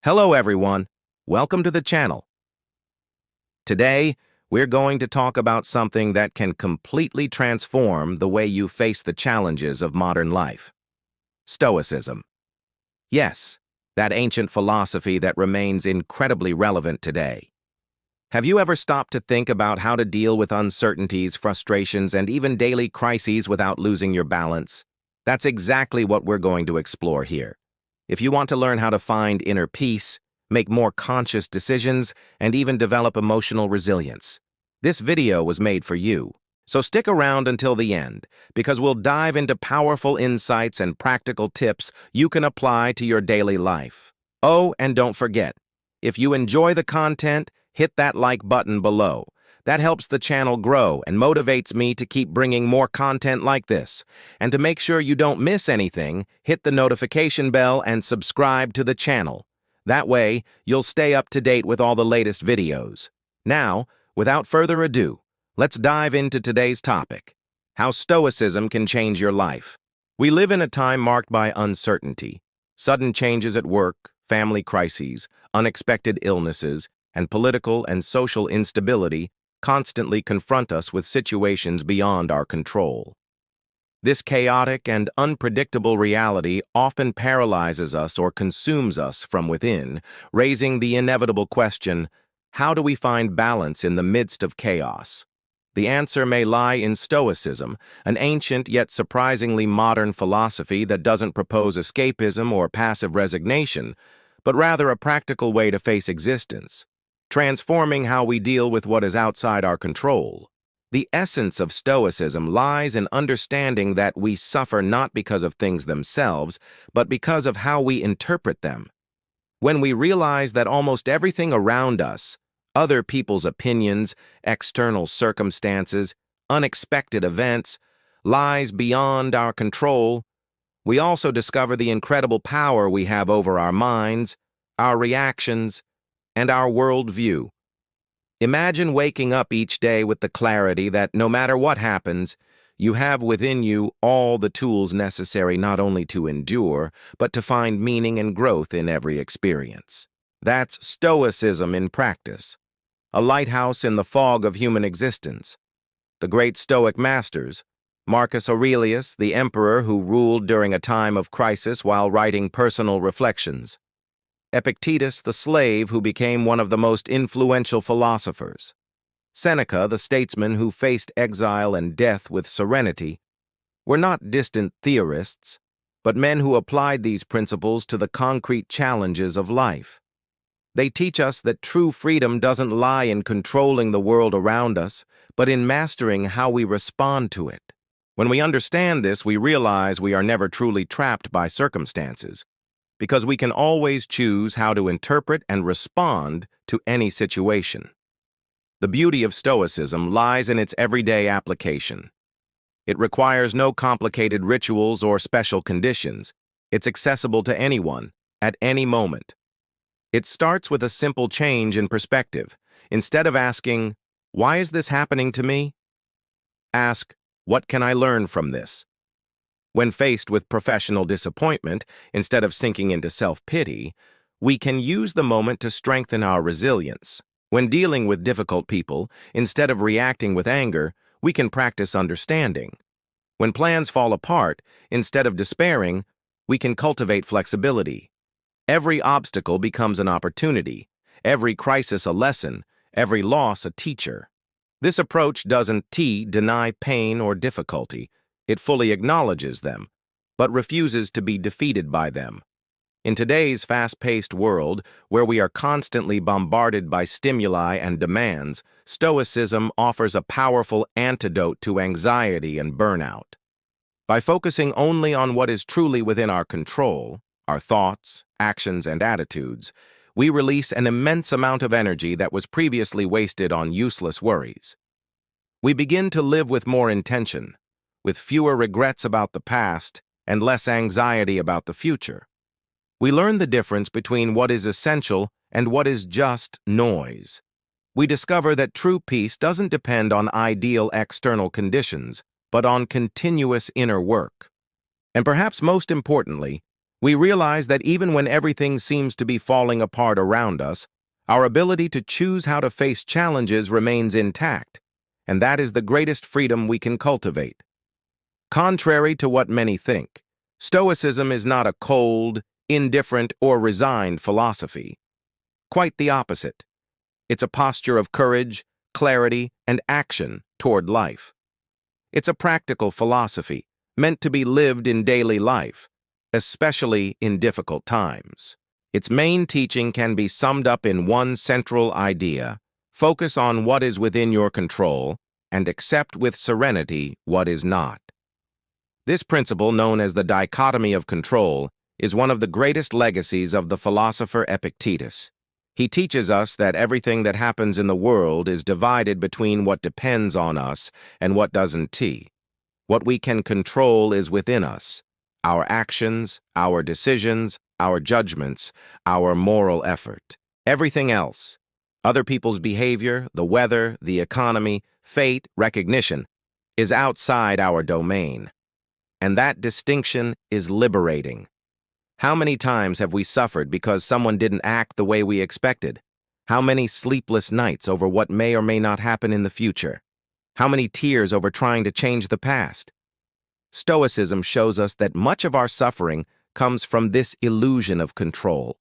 Hello everyone, welcome to the channel. Today, we're going to talk about something that can completely transform the way you face the challenges of modern life. Stoicism. Yes, that ancient philosophy that remains incredibly relevant today. Have you ever stopped to think about how to deal with uncertainties, frustrations, and even daily crises without losing your balance? That's exactly what we're going to explore here. If you want to learn how to find inner peace, make more conscious decisions, and even develop emotional resilience, this video was made for you. So stick around until the end, because we'll dive into powerful insights and practical tips you can apply to your daily life. Oh, and don't forget, if you enjoy the content, hit that like button below. That helps the channel grow and motivates me to keep bringing more content like this. And to make sure you don't miss anything, hit the notification bell and subscribe to the channel. That way, you'll stay up to date with all the latest videos. Now, without further ado, let's dive into today's topic: how Stoicism can change your life. We live in a time marked by uncertainty. Sudden changes at work, family crises, unexpected illnesses, and political and social instability constantly confront us with situations beyond our control. This chaotic and unpredictable reality often paralyzes us or consumes us from within, raising the inevitable question: how do we find balance in the midst of chaos? The answer may lie in Stoicism, an ancient yet surprisingly modern philosophy that doesn't propose escapism or passive resignation, but rather a practical way to face existence, transforming how we deal with what is outside our control. The essence of Stoicism lies in understanding that we suffer not because of things themselves, but because of how we interpret them. When we realize that almost everything around us, other people's opinions, external circumstances, unexpected events, lies beyond our control, we also discover the incredible power we have over our minds, our reactions, and our worldview. Imagine waking up each day with the clarity that no matter what happens, you have within you all the tools necessary not only to endure, but to find meaning and growth in every experience. That's Stoicism in practice, a lighthouse in the fog of human existence. The great Stoic masters, Marcus Aurelius, the emperor who ruled during a time of crisis while writing personal reflections; Epictetus, the slave who became one of the most influential philosophers; Seneca, the statesman who faced exile and death with serenity, were not distant theorists, but men who applied these principles to the concrete challenges of life. They teach us that true freedom doesn't lie in controlling the world around us, but in mastering how we respond to it. When we understand this, we realize we are never truly trapped by circumstances, because we can always choose how to interpret and respond to any situation. The beauty of Stoicism lies in its everyday application. It requires no complicated rituals or special conditions. It's accessible to anyone, at any moment. It starts with a simple change in perspective. Instead of asking, "Why is this happening to me?" ask, "What can I learn from this?" When faced with professional disappointment, instead of sinking into self-pity, we can use the moment to strengthen our resilience. When dealing with difficult people, instead of reacting with anger, we can practice understanding. When plans fall apart, instead of despairing, we can cultivate flexibility. Every obstacle becomes an opportunity, every crisis a lesson, every loss a teacher. This approach doesn't deny pain or difficulty. It fully acknowledges them, but refuses to be defeated by them. In today's fast-paced world, where we are constantly bombarded by stimuli and demands, Stoicism offers a powerful antidote to anxiety and burnout. By focusing only on what is truly within our control, our thoughts, actions, and attitudes, we release an immense amount of energy that was previously wasted on useless worries. We begin to live with more intention, with fewer regrets about the past and less anxiety about the future. We learn the difference between what is essential and what is just noise. We discover that true peace doesn't depend on ideal external conditions, but on continuous inner work. And perhaps most importantly, We realize that even when everything seems to be falling apart around us, our ability to choose how to face challenges remains intact, and that is the greatest freedom we can cultivate. Contrary to what many think, Stoicism is not a cold, indifferent, or resigned philosophy. Quite the opposite. It's a posture of courage, clarity, and action toward life. It's a practical philosophy meant to be lived in daily life, especially in difficult times. Its main teaching can be summed up in one central idea: focus on what is within your control and accept with serenity what is not. This principle, known as the dichotomy of control, is one of the greatest legacies of the philosopher Epictetus. He teaches us that everything that happens in the world is divided between what depends on us and what doesn't. What we can control is within us: our actions, our decisions, our judgments, our moral effort. Everything else, other people's behavior, the weather, the economy, fate, recognition, is outside our domain. And that distinction is liberating. How many times have we suffered because someone didn't act the way we expected? How many sleepless nights over what may or may not happen in the future? How many tears over trying to change the past? Stoicism shows us that much of our suffering comes from this illusion of control,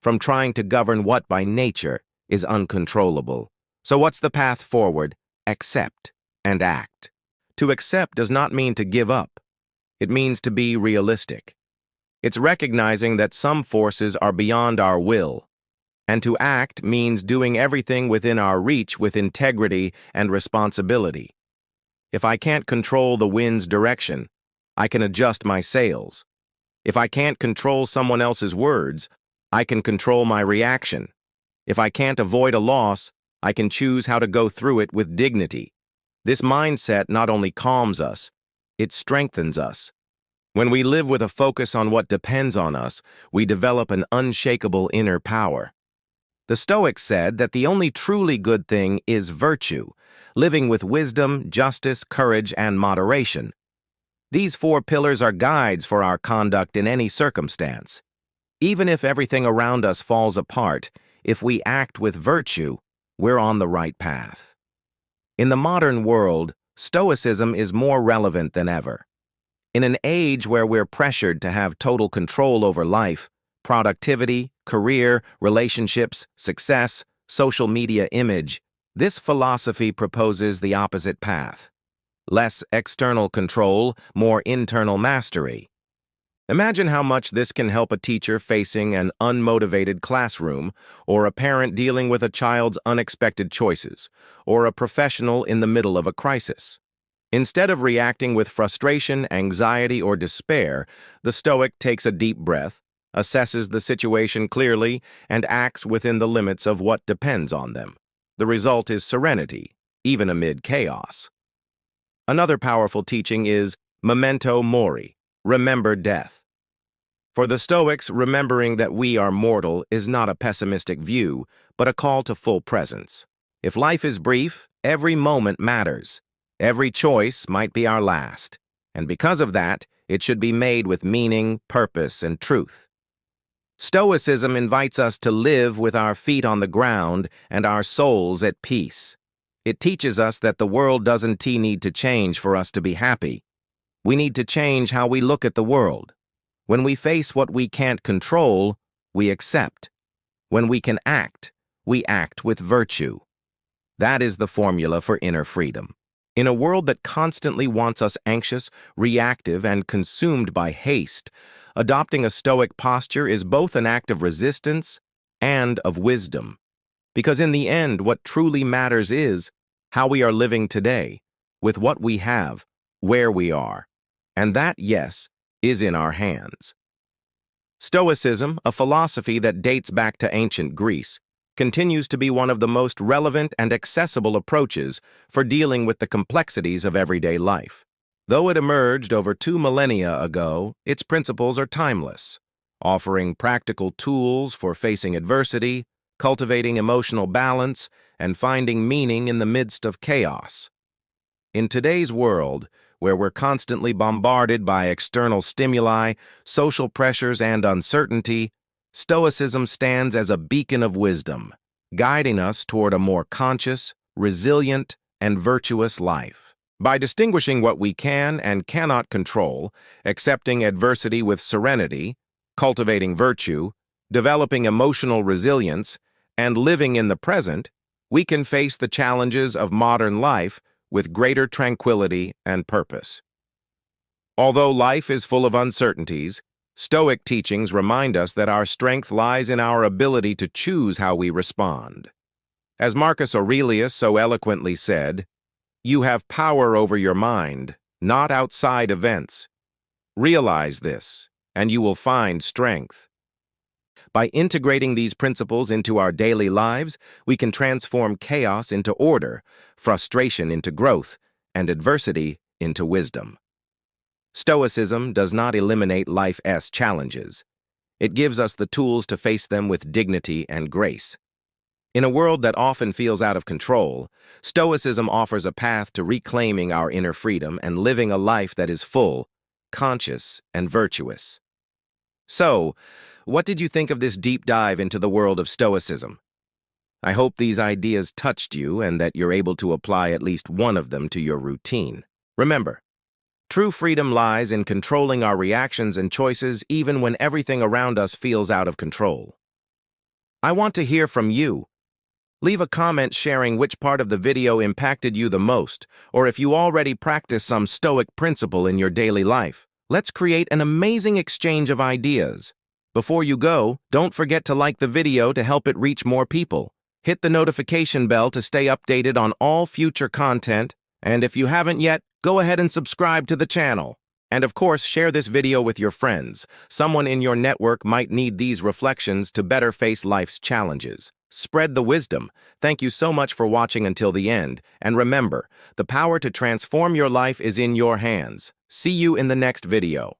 from trying to govern what by nature is uncontrollable. So what's the path forward? Accept and act. To accept does not mean to give up. It means to be realistic. It's recognizing that some forces are beyond our will. And to act means doing everything within our reach with integrity and responsibility. If I can't control the wind's direction, I can adjust my sails. If I can't control someone else's words, I can control my reaction. If I can't avoid a loss, I can choose how to go through it with dignity. This mindset not only calms us, it strengthens us. When we live with a focus on what depends on us, we develop an unshakable inner power. The Stoics said that the only truly good thing is virtue, living with wisdom, justice, courage, and moderation. These 4 pillars are guides for our conduct in any circumstance. Even if everything around us falls apart, if we act with virtue, we're on the right path. In the modern world, Stoicism is more relevant than ever. In an age where we're pressured to have total control over life, productivity, career, relationships, success, social media image, this philosophy proposes the opposite path. Less external control, more internal mastery. Imagine how much this can help a teacher facing an unmotivated classroom, or a parent dealing with a child's unexpected choices, or a professional in the middle of a crisis. Instead of reacting with frustration, anxiety, or despair, the Stoic takes a deep breath, assesses the situation clearly, and acts within the limits of what depends on them. The result is serenity, even amid chaos. Another powerful teaching is memento mori, remember death. For the Stoics, remembering that we are mortal is not a pessimistic view, but a call to full presence. If life is brief, every moment matters. Every choice might be our last, and because of that, it should be made with meaning, purpose, and truth. Stoicism invites us to live with our feet on the ground and our souls at peace. It teaches us that the world doesn't need to change for us to be happy. We need to change how we look at the world. When we face what we can't control, we accept. When we can act, we act with virtue. That is the formula for inner freedom. In a world that constantly wants us anxious, reactive, and consumed by haste, adopting a Stoic posture is both an act of resistance and of wisdom. Because in the end, what truly matters is how we are living today, with what we have, where we are. And that, yes, is in our hands. Stoicism, a philosophy that dates back to ancient Greece, continues to be one of the most relevant and accessible approaches for dealing with the complexities of everyday life. Though it emerged over 2 millennia ago, its principles are timeless, offering practical tools for facing adversity, cultivating emotional balance, and finding meaning in the midst of chaos. In today's world, where we're constantly bombarded by external stimuli, social pressures, and uncertainty, Stoicism stands as a beacon of wisdom, guiding us toward a more conscious, resilient, and virtuous life. By distinguishing what we can and cannot control, accepting adversity with serenity, cultivating virtue, developing emotional resilience, and living in the present, we can face the challenges of modern life with greater tranquility and purpose. Although life is full of uncertainties, Stoic teachings remind us that our strength lies in our ability to choose how we respond. As Marcus Aurelius so eloquently said, "You have power over your mind, not outside events. Realize this, and you will find strength." By integrating these principles into our daily lives, we can transform chaos into order, frustration into growth, and adversity into wisdom. Stoicism does not eliminate life's challenges. It gives us the tools to face them with dignity and grace. In a world that often feels out of control, Stoicism offers a path to reclaiming our inner freedom and living a life that is full, conscious, and virtuous. So, what did you think of this deep dive into the world of Stoicism? I hope these ideas touched you and that you're able to apply at least one of them to your routine. Remember, true freedom lies in controlling our reactions and choices even when everything around us feels out of control. I want to hear from you. Leave a comment sharing which part of the video impacted you the most, or if you already practice some Stoic principle in your daily life. Let's create an amazing exchange of ideas. Before you go, don't forget to like the video to help it reach more people. Hit the notification bell to stay updated on all future content, and if you haven't yet, go ahead and subscribe to the channel. And of course, share this video with your friends. Someone in your network might need these reflections to better face life's challenges. Spread the wisdom. Thank you so much for watching until the end. And remember, the power to transform your life is in your hands. See you in the next video.